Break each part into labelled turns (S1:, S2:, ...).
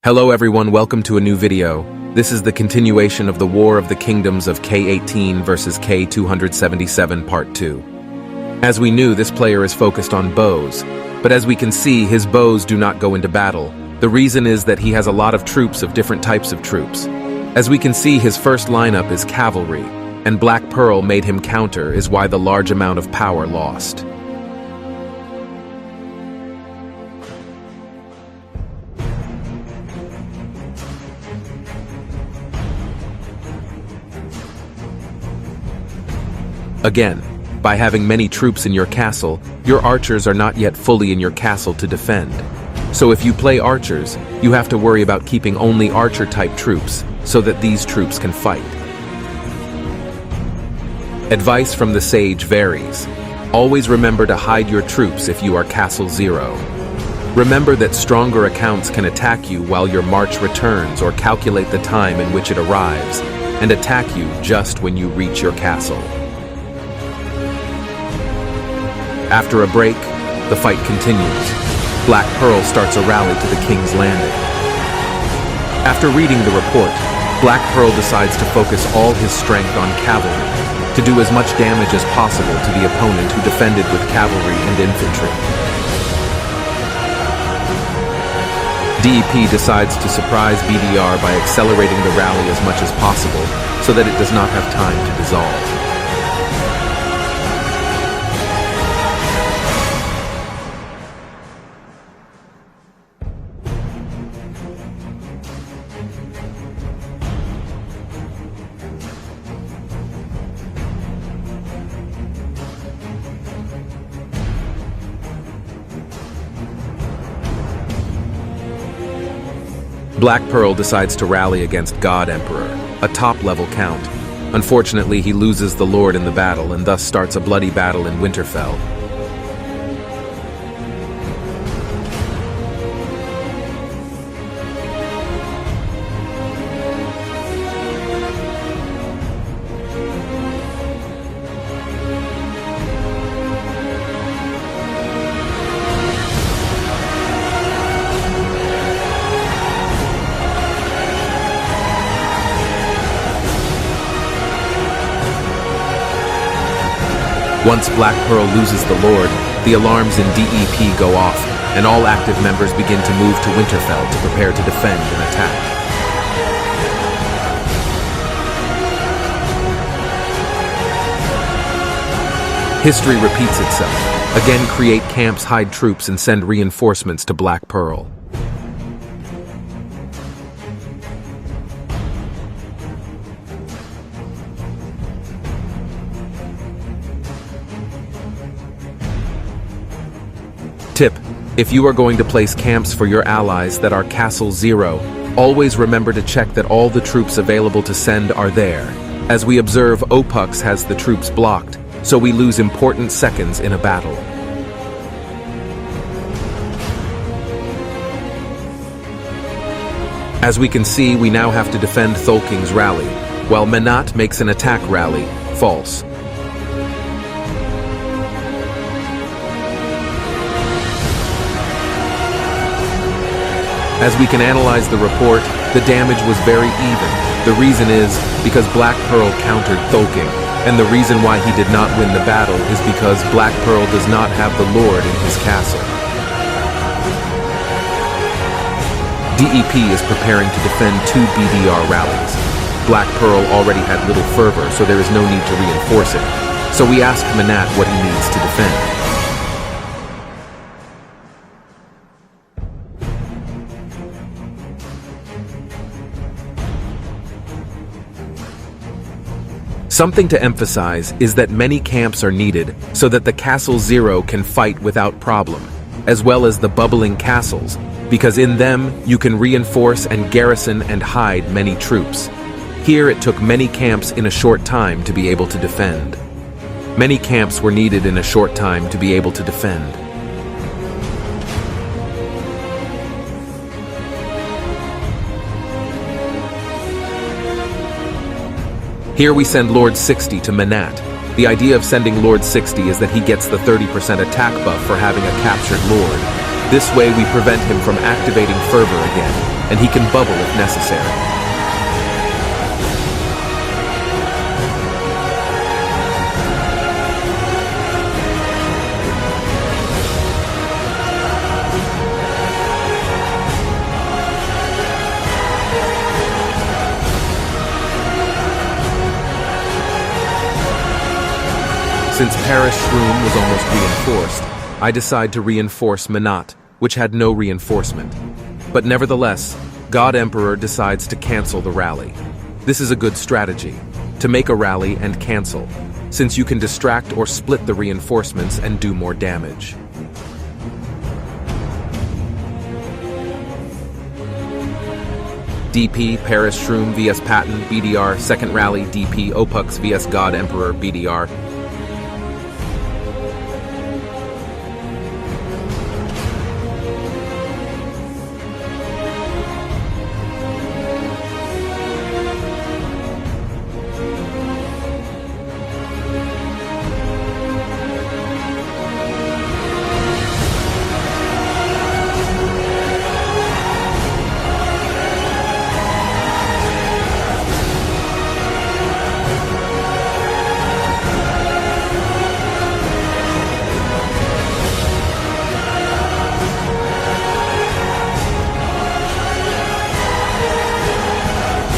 S1: Hello everyone, welcome to a new video. This is the continuation of the War of the Kingdoms of K18 versus K277 Part 2. As we knew, this player is focused on bows, but as we can see, his bows do not go into battle. The reason is that he has a lot of troops of different types of troops. As we can see, his first lineup is cavalry, and Black Pearl made him counter is why the large amount of power lost. Again, by having many troops in your castle, your archers are not yet fully in your castle to defend. So if you play archers, you have to worry about keeping only archer-type troops, so that these troops can fight. Advice from the sage varies. Always remember to hide your troops if you are Castle Zero. Remember that stronger accounts can attack you while your march returns or calculate the time in which it arrives, and attack you just when you reach your castle. After a break, the fight continues. Black Pearl starts a rally to the King's Landing. After reading the report, Black Pearl decides to focus all his strength on cavalry, to do as much damage as possible to the opponent who defended with cavalry and infantry. DEP decides to surprise BDR by accelerating the rally as much as possible, so that it does not have time to dissolve. Black Pearl decides to rally against God Emperor, a top-level count. Unfortunately, he loses the Lord in the battle and thus starts a bloody battle in Winterfell. Once Black Pearl loses the Lord, the alarms in DEP go off, and all active members begin to move to Winterfell to prepare to defend and attack. History repeats itself. Again, create camps, hide troops, and send reinforcements to Black Pearl. Tip: if you are going to place camps for your allies that are Castle Zero, always remember to check that all the troops available to send are there. As we observe, Opux has the troops blocked, so we lose important seconds in a battle. As we can see, we now have to defend Tholking's rally, while Menat makes an attack rally, false. As we can analyze the report, the damage was very even. The reason is because Black Pearl countered Tholking, and the reason why he did not win the battle is because Black Pearl does not have the Lord in his castle. DEP is preparing to defend 2 BDR rallies. Black Pearl already had little fervor, so there is no need to reinforce it. So we asked Menat what he needs to defend. Something to emphasize is that many camps are needed so that the Castle Zero can fight without problem, as well as the bubbling castles, because in them you can reinforce and garrison and hide many troops. Here it took many camps in a short time to be able to defend. Many camps were needed in a short time to be able to defend. Here we send Lord 60 to Menat. The idea of sending Lord 60 is that he gets the 30% attack buff for having a captured Lord. This way we prevent him from activating fervor again. and he can bubble if necessary. Since Paris Shroom was almost reinforced, I decide to reinforce Minot, which had no reinforcement. But nevertheless, God Emperor decides to cancel the rally. This is a good strategy, to make a rally and cancel, since you can distract or split the reinforcements and do more damage. DP, Paris Shroom vs Patton, BDR, second rally, DP, Opux vs God Emperor, BDR.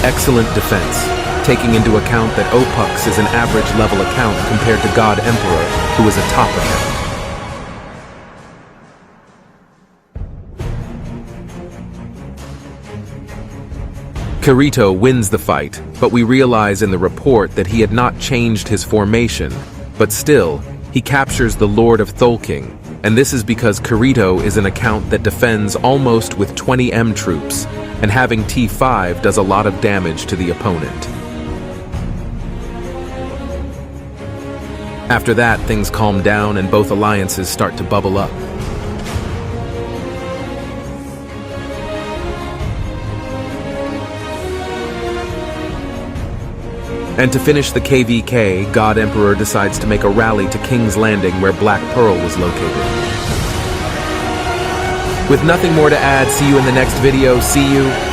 S1: Excellent defense, taking into account that Opux is an average level account compared to God Emperor, who is a top account. Kirito wins the fight, but we realize in the report that he had not changed his formation, but still, he captures the Lord of Tholking, and this is because Kirito is an account that defends almost with 20 M troops, and having T5 does a lot of damage to the opponent. After that, things calm down and both alliances start to bubble up. And to finish the KVK, God Emperor decides to make a rally to King's Landing where Black Pearl was located. With nothing more to add, see you in the next video. See you.